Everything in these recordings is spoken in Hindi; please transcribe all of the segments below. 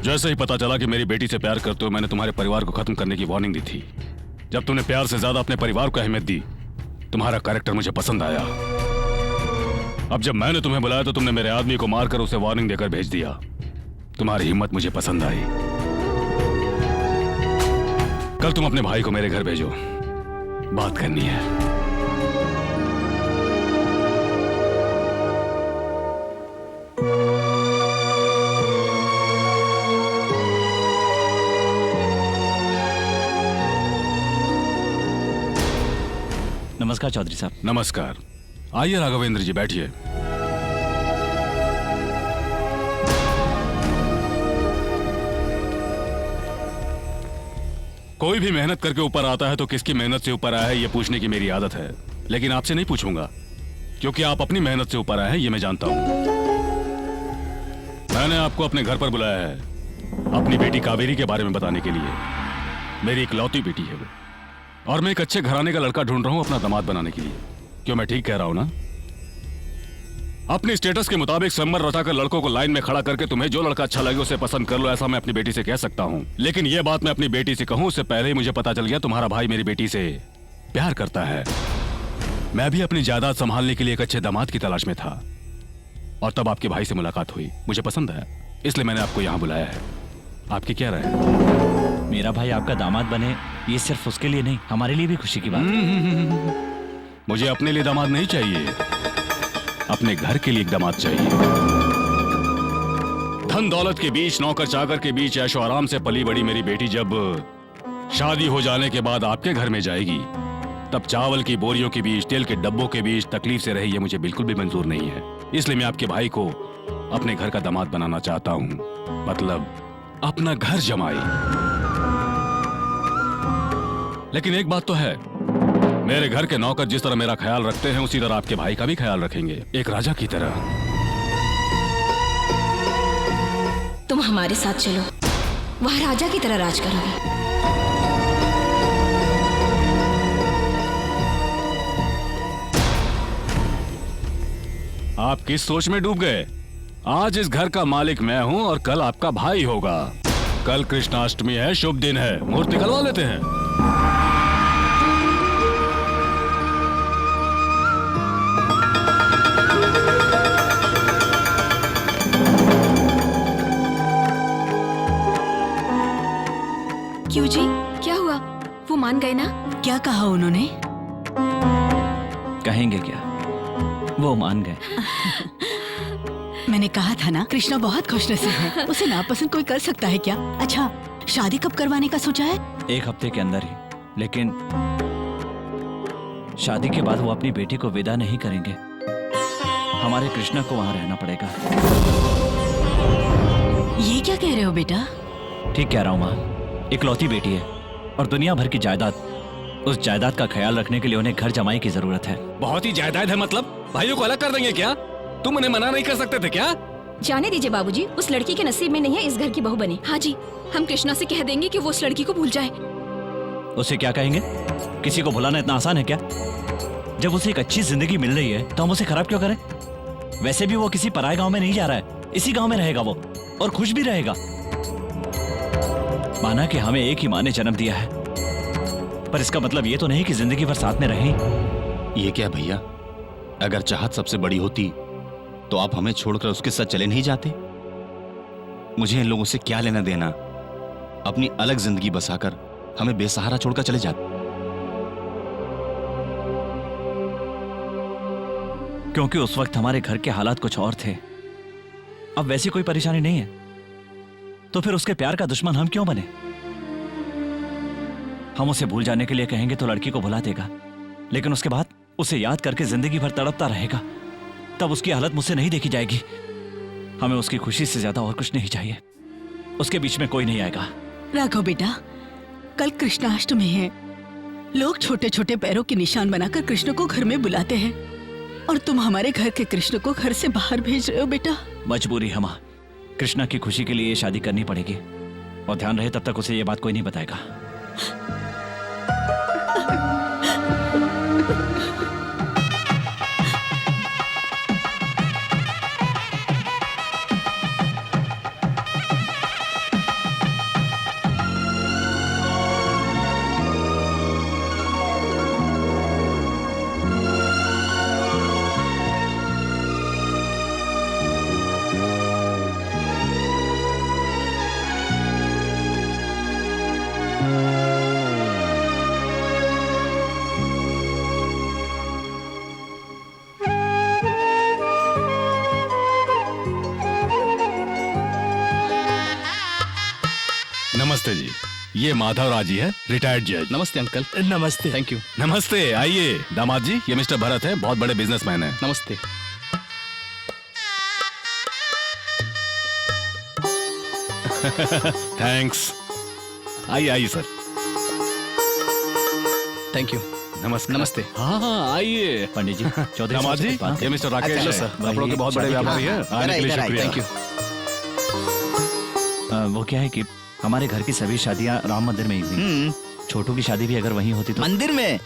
जैसे ही पता चला कि मेरी बेटी से प्यार करते हो, मैंने तुम्हारे परिवार को खत्म करने की वार्निंग दी थी। जब तुमने प्यार से ज्यादा अपने परिवार को अहमियत दी, तुम्हारा कैरेक्टर मुझे पसंद आया। अब जब मैंने तुम्हें बुलाया तो तुमने मेरे आदमी को मारकर उसे वार्निंग देकर भेज दिया। तुम्हारी हिम्मत मुझे पसंद आई। कल तुम अपने भाई को मेरे घर भेजो, बात करनी है। नमस्कार चौधरी साहब। नमस्कार। आइए राघवेंद्र जी, बैठिए। कोई भी मेहनत करके ऊपर आता है तो किसकी मेहनत से ऊपर आया है ये पूछने की मेरी आदत है, लेकिन आपसे नहीं पूछूंगा क्योंकि आप अपनी मेहनत से ऊपर आए हैं, ये मैं जानता हूं। मैंने आपको अपने घर पर बुलाया है अपनी बेटी कावेरी के बारे में बताने के लिए। मेरी इकलौती बेटी है वो, और मैं एक अच्छे घराने का लड़का ढूंढ रहा हूं अपना दामाद बनाने के लिए। क्यों मैं ठीक कह रहा हूं ना? अपनी स्टेटस के मुताबिक स्वयंवर रचाकर लड़कों को लाइन में खड़ा करके तुम्हें जो लड़का अच्छा लगे उसे पसंद कर लो, ऐसा मैं अपनी बेटी से कह सकता हूं। लेकिन यह बात मैं अपनी बेटी से कहूं उससे पहले ही मुझे पता चल गया तुम्हारा भाई मेरी बेटी से प्यार करता है। मैं भी अपनी जायदाद संभालने के लिए एक अच्छे दामाद की तलाश में था, और तब आपके भाई से मुलाकात हुई, मुझे पसंद आया, इसलिए मैंने आपको यहां बुलाया है। आपकी क्या राय है? मेरा भाई आपका दामाद बने, ये सिर्फ उसके लिए नहीं, हमारे लिए भी खुशी की बात है। मुझे अपने लिए दामाद नहीं चाहिए, अपने घर के लिए एक दामाद चाहिए। धन दौलत के बीच, नौकर चाकर के बीच ऐशो आराम से पली बड़ी मेरी बेटी जब शादी हो जाने के बाद आपके घर में जाएगी, तब चावल की बोरियों के बीच, तेल के डब्बों के बीच तकलीफ से रहे, ये मुझे बिल्कुल भी मंजूर नहीं है। इसलिए मैं आपके भाई को अपने घर का दामाद बनाना चाहता हूं, मतलब अपना घर जमाई। लेकिन एक बात तो है, मेरे घर के नौकर जिस तरह मेरा ख्याल रखते हैं उसी तरह आपके भाई का भी ख्याल रखेंगे, एक राजा की तरह। तुम हमारे साथ चलो, वह राजा की तरह राज करोगे। आप किस सोच में डूब गए? आज इस घर का मालिक मैं हूं और कल आपका भाई होगा। कल कृष्णाष्टमी है, शुभ दिन है, मुहूर्त निकलवा लेते हैं। क्यों जी, क्या हुआ? वो मान गए ना? क्या कहा उन्होंने? कहेंगे क्या, वो मान गए। मैंने कहा था ना, कृष्णा बहुत खुशनसीब है, उसे नापसंद कोई कर सकता है क्या? अच्छा, शादी कब करवाने का सोचा है? 1 हफ्ते के अंदर ही, लेकिन शादी के बाद वो अपनी बेटी को विदा नहीं करेंगे। हमारे कृष्णा को वहां रहना पड़ेगा। ये क्या कह रहे हो बेटा? ठीक कह रहा हूँ माँ, इकलौती बेटी है और दुनिया भर की जायदाद, उस जायदाद का ख्याल रखने के लिए उन्हें घर जमाई की जरूरत है। बहुत ही जायदाद है, मतलब भाइयों को अलग कर देंगे क्या? तुम उन्हें मना नहीं कर सकते थे क्या? जाने दीजिए बाबूजी, उस लड़की के नसीब में नहीं है इस घर की बहू बने। हाँ जी, हम कृष्णा से कह देंगे कि वो उस लड़की को भूल जाए। उसे क्या कहेंगे? किसी को भुलाना इतना आसान है क्या? जब उसे एक अच्छी जिंदगी मिल रही है तो हम उसे खराब क्यों करें? वैसे भी वो किसी पराये गांव में नहीं जा रहा है, इसी गांव में रहेगा वो, और खुश भी रहेगा। माना कि हमें एक ही माँ ने जन्म दिया है, पर इसका मतलब ये तो नहीं कि जिंदगी भर साथ में रहें। ये क्या भैया, अगर चाहत सबसे बड़ी होती तो आप हमें छोड़कर उसके साथ चले नहीं जाते? मुझे इन लोगों से क्या लेना देना? अपनी अलग जिंदगी बसाकर हमें बेसहारा छोड़कर चले जाते। क्योंकि उस वक्त हमारे घर के हालात कुछ और थे। अब वैसी कोई परेशानी नहीं है, तो फिर उसके प्यार का दुश्मन हम क्यों बने? हम उसे भूल जाने के लिए कहेंगे तो लड़की को भुला देगा, लेकिन उसके बाद उसे याद करके जिंदगी भर तड़पता रहेगा। तब उसकी हालत मुझसे नहीं देखी जाएगी। हमें उसकी खुशी से ज्यादा और कुछ नहीं चाहिए। उसके बीच में कोई नहीं आएगा। राघव बेटा, कल कृष्णाष्टमी है। लोग छोटे छोटे पैरों के निशान बनाकर कृष्ण को घर में बुलाते हैं, और तुम हमारे घर के कृष्ण को घर से बाहर भेज रहे हो बेटा। मजबूरी है माँ, कृष्णा की खुशी के लिए ये शादी करनी पड़ेगी, और ध्यान रहे तब तक उसे ये बात कोई नहीं बताएगा। नमस्ते जी, ये माधव राज जी है, रिटायर्ड जज। नमस्ते अंकल। नमस्ते। Thank you. नमस्ते, आइए। दामाद जी, ये मिस्टर भरत है, बहुत बड़े बिजनेसमैन है। नमस्ते। थैंक्स। आइए आइए सर। Thank you. नमस्ते। नमस्ते। हाँ आइए। पंडित जी, चौधरी दामाद जी, बात ये मिस्टर राकेश हेलो है, सर। कपड़ों के बहुत बड़े व्यापारी है। आने के लिए शुक्रिया। Thank you. वो क्या है कि हमारे घर की सभी शादियां राम मंदिर में ही हुई। छोटू की शादी भी अगर वहीं होती तो। मंदिर में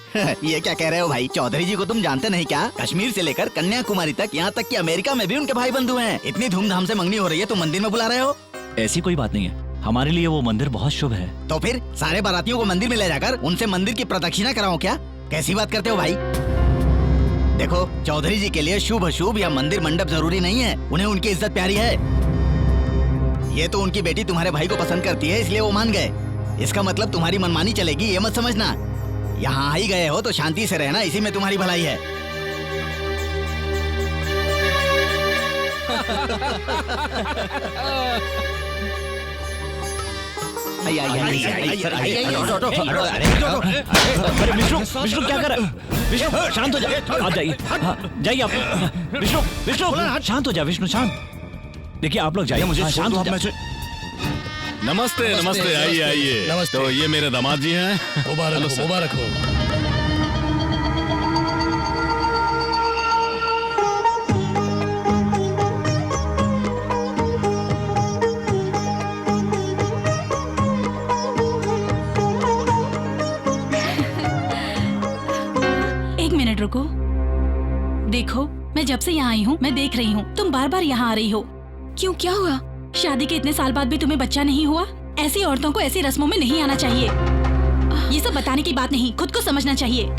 ये क्या कह रहे हो भाई? चौधरी जी को तुम जानते नहीं क्या? कश्मीर से लेकर कन्याकुमारी तक, यहाँ तक कि अमेरिका में भी उनके भाई बंधु हैं। इतनी धूमधाम से मंगनी हो रही है, तुम मंदिर में बुला रहे हो? ऐसी कोई बात नहीं है, हमारे लिए वो मंदिर बहुत शुभ है। तो फिर सारे बारातियों को मंदिर में ले जाकर उनसे मंदिर की प्रदक्षिणा कराओ क्या? कैसी बात करते हो भाई? देखो, चौधरी जी के लिए शुभ अशुभ या मंदिर मंडप जरूरी नहीं है, उन्हें उनकी इज्जत प्यारी है। ये तो उनकी बेटी तुम्हारे भाई को पसंद करती है, इसलिए वो मान गए। इसका मतलब तुम्हारी मनमानी चलेगी ये मत समझना। यहाँ ही गए हो तो शांति से रहना, इसी में तुम्हारी भलाई है। अरे विष्णु, विष्णु क्या कर रहा है? विष्णु शांत हो जाए, आप जाइए। हाँ, जाइए आप। विष्णु, विष्णु शांत हो जाए। विष्णु शांत। देखिए आप लोग जाइए, मुझे शांत हो जाए। नमस्ते नमस्ते, आइए आइए। नमस्ते। तो ये मेरे दामाद जी हैं। मुबारक हो, मुबारक हो। एक मिनट रुको। देखो, मैं जब से यहाँ आई हूँ मैं देख रही हूँ तुम बार बार यहाँ आ रही हो। क्यों, क्या हुआ? शादी के इतने साल बाद भी तुम्हें बच्चा नहीं हुआ? ऐसी औरतों को ऐसी रस्मों में नहीं आना चाहिए। ये सब बताने की बात नहीं, खुद को समझना चाहिए।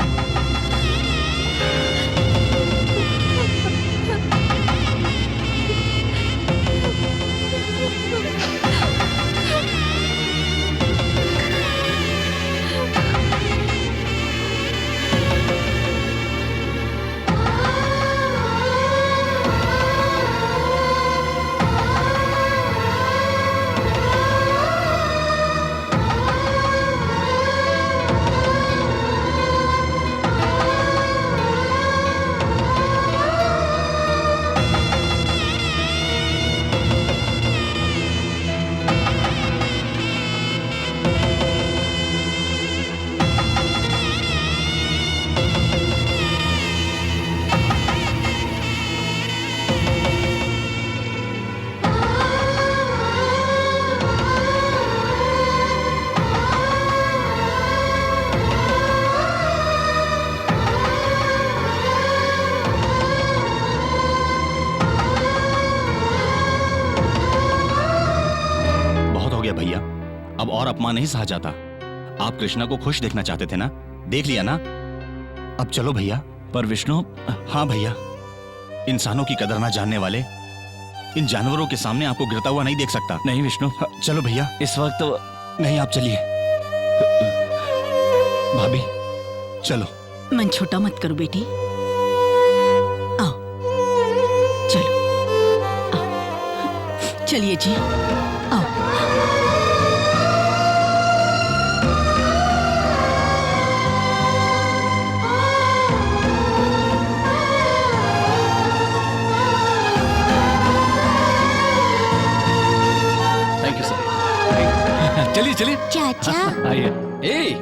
भैया, अब और अपमान नहीं सहा जाता। आप कृष्णा को खुश देखना चाहते थे ना, देख लिया ना। अब चलो भैया। पर विष्णु। हाँ भैया, इंसानों की कदर ना जानने वाले इन जानवरों के सामने आपको गिरता हुआ नहीं देख सकता। नहीं विष्णु, चलो भैया। इस वक्त तो नहीं, आप चलिए। भाभी चलो। मन छोटा मत करो बेटी, आओ चलो। आओ। चलिए जी, आओ। Thank you sir. चलिए चलिए। चाचा, आइए। ए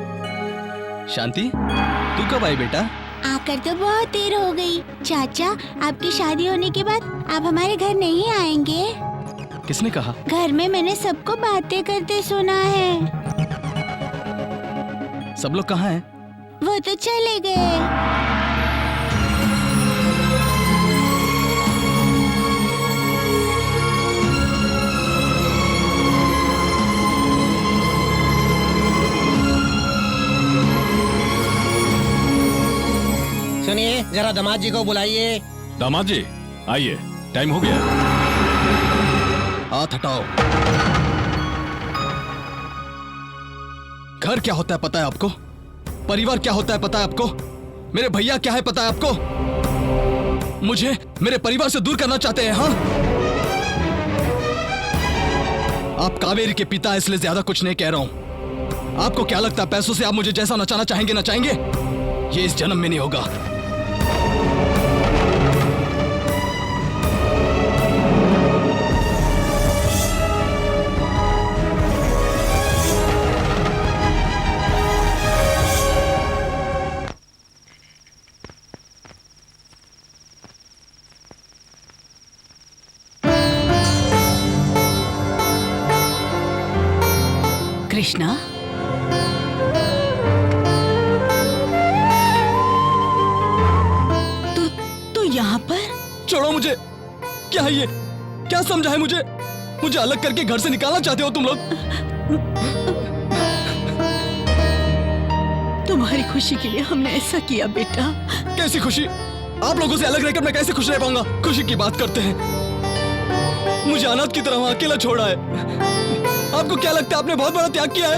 शांति, तू कब आई बेटा? आकर तो बहुत देर हो गई। चाचा, आपकी शादी होने के बाद आप हमारे घर नहीं आएंगे? किसने कहा? घर में मैंने सबको बातें करते सुना है। सब लोग कहाँ हैं? वो तो चले गए। सुनिए, जरा दामाद जी को बुलाइए। दामाद जी आइए, टाइम हो गया। हाथ हटाओ। घर क्या होता है पता है आपको? परिवार क्या होता है पता है आपको? मेरे भैया क्या है पता है आपको? मुझे मेरे परिवार से दूर करना चाहते हैं? हाँ, आप कावेरी के पिता इसलिए ज्यादा कुछ नहीं कह रहा हूं। आपको क्या लगता है पैसों से आप मुझे जैसा नचाना चाहेंगे ना चाहेंगे, ये इस जन्म में नहीं होगा। कृष्णा, तू यहाँ पर? छोड़ो मुझे। क्या है ये? क्या समझा है मुझे? मुझे अलग करके घर से निकालना चाहते हो तुम लोग? तुम्हारी खुशी के लिए हमने ऐसा किया बेटा। कैसी खुशी? आप लोगों से अलग रहकर मैं कैसे खुश रह पाऊंगा? खुशी की बात करते हैं। मुझे अनाथ की तरह वहां अकेला छोड़ा है। आपको क्या लगता है आपने बहुत बड़ा त्याग किया है?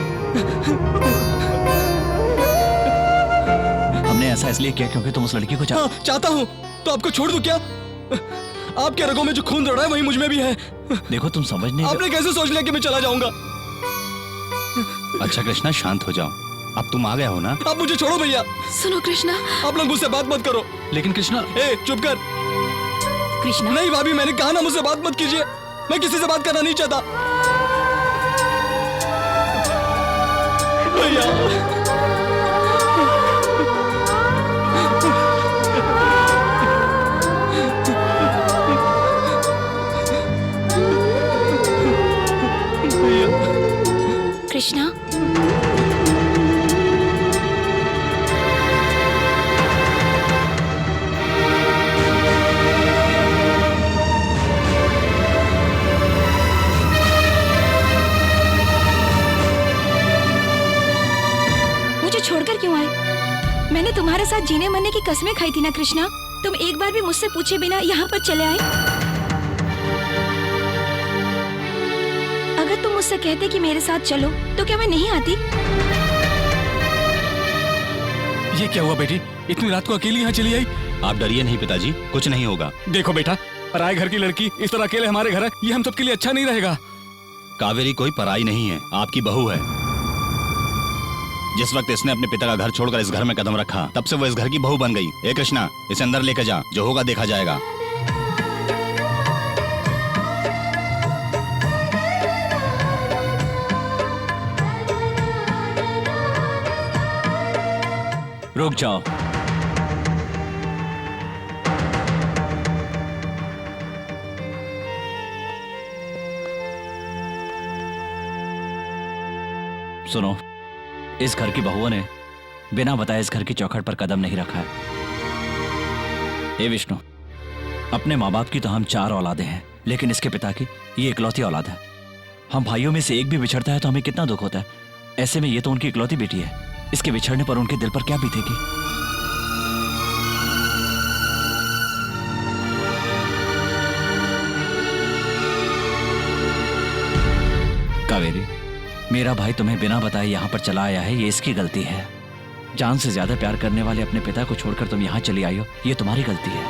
हमने ऐसा इसलिए किया क्योंकि तुम उस लड़की को चाहता हूँ तो आपको छोड़ दूं क्या? आपके रगों में जो खून दौड़ रहा है वही मुझ में भी है। देखो तुम समझने आपने कैसे सोच लिया कि मैं चला जाऊंगा? अच्छा कृष्णा, शांत हो जाओ। अब तुम आ गया हो ना? आप मुझे छोड़ो भैया। सुनो कृष्णा। आप लोग मुझसे बात मत करो। लेकिन कृष्णा, ए, चुप कर। कृष्णा नहीं भाभी, मैंने कहा ना मुझसे बात मत कीजिए। मैं किसी से बात करना नहीं चाहता। भैया कृष्णा, मुझे छोड़कर क्यों आए? मैंने तुम्हारे साथ जीने मरने की कस्में खाई थी ना कृष्णा। तुम एक बार भी मुझसे पूछे बिना यहाँ पर चले आए। अगर तुम मुझसे कहते कि मेरे साथ चलो तो क्या मैं नहीं आती? ये क्या हुआ बेटी? इतनी रात को अकेली यहाँ चली आई? आप डरिए नहीं पिताजी, कुछ नहीं होगा। देखो बेटा, पराए घर की लड़की इस तरह अकेले हमारे घर है, ये हम सबके लिए अच्छा नहीं रहेगा। कावेरी कोई पराई नहीं है, आपकी बहू है। जिस वक्त इसने अपने पिता का घर छोड़कर इस घर में कदम रखा, तब से वो इस घर की बहू बन गई। ए कृष्णा, इसे अंदर लेकर जा, जो होगा देखा जाएगा। रुक जाओ। सुनो, इस घर की बहुओं ने बिना बताए इस घर की चौखट पर कदम नहीं रखा है। ए विष्णु, अपने माँ बाप की तो हम 4 औलादें हैं, लेकिन इसके पिता की ये इकलौती औलाद है। हम भाइयों में से एक भी बिछड़ता है तो हमें कितना दुख होता है। ऐसे में ये तो उनकी इकलौती बेटी है। इसके बिछड़ने पर उनके दिल पर क्या बीतेगी? कावेरी, मेरा भाई तुम्हें बिना बताए यहाँ पर चला आया है, ये इसकी गलती है। जान से ज्यादा प्यार करने वाले अपने पिता को छोड़कर तुम यहाँ चली आई हो, ये तुम्हारी गलती है।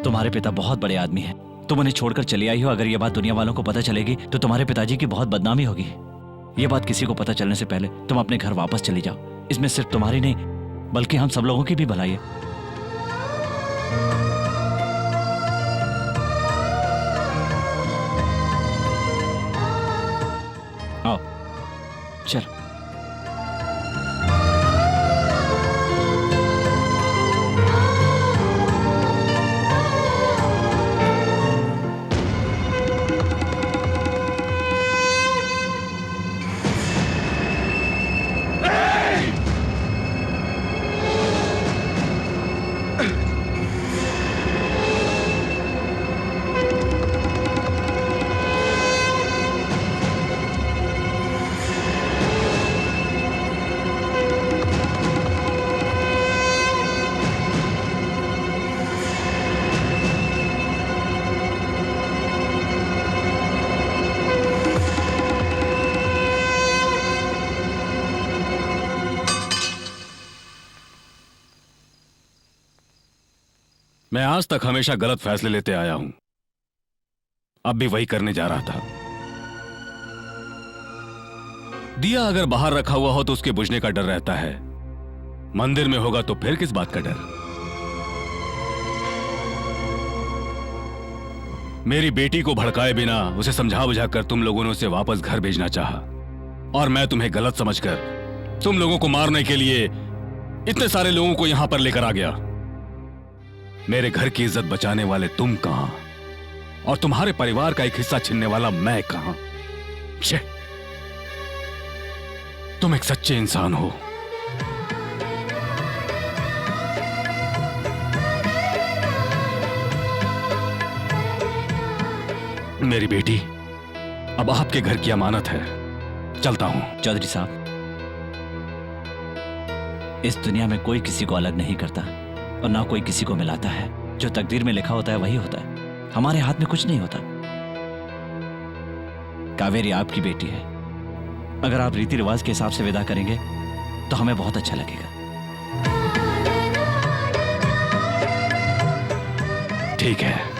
तुम्हारे पिता बहुत बड़े आदमी हैं, तुम उन्हें छोड़कर चली आई हो। अगर ये बात दुनिया वालों को पता चलेगी तो तुम्हारे पिताजी की बहुत बदनामी होगी। ये बात किसी को पता चलने से पहले तुम अपने घर वापस चली जाओ। इसमें सिर्फ तुम्हारी नहीं बल्कि हम सब लोगों की भी भलाई है। आओ, चल। मैं आज तक हमेशा गलत फैसले लेते आया हूं अब भी वही करने जा रहा था। दिया अगर बाहर रखा हुआ हो तो उसके बुझने का डर रहता है, मंदिर में होगा तो फिर किस बात का डर। मेरी बेटी को भड़काए बिना उसे समझा बुझा कर तुम लोगों ने उसे वापस घर भेजना चाहा, और मैं तुम्हें गलत समझकर तुम लोगों को मारने के लिए इतने सारे लोगों को यहां पर लेकर आ गया। मेरे घर की इज्जत बचाने वाले तुम कहां, और तुम्हारे परिवार का एक हिस्सा छीनने वाला मैं कहां। छे, तुम एक सच्चे इंसान हो। मेरी बेटी अब आपके घर की अमानत है, चलता हूं। चौधरी साहब, इस दुनिया में कोई किसी को अलग नहीं करता और ना कोई किसी को मिलाता है। जो तकदीर में लिखा होता है वही होता है, हमारे हाथ में कुछ नहीं होता। कावेरी आपकी बेटी है, अगर आप रीति रिवाज के हिसाब से विदा करेंगे तो हमें बहुत अच्छा लगेगा। ठीक है।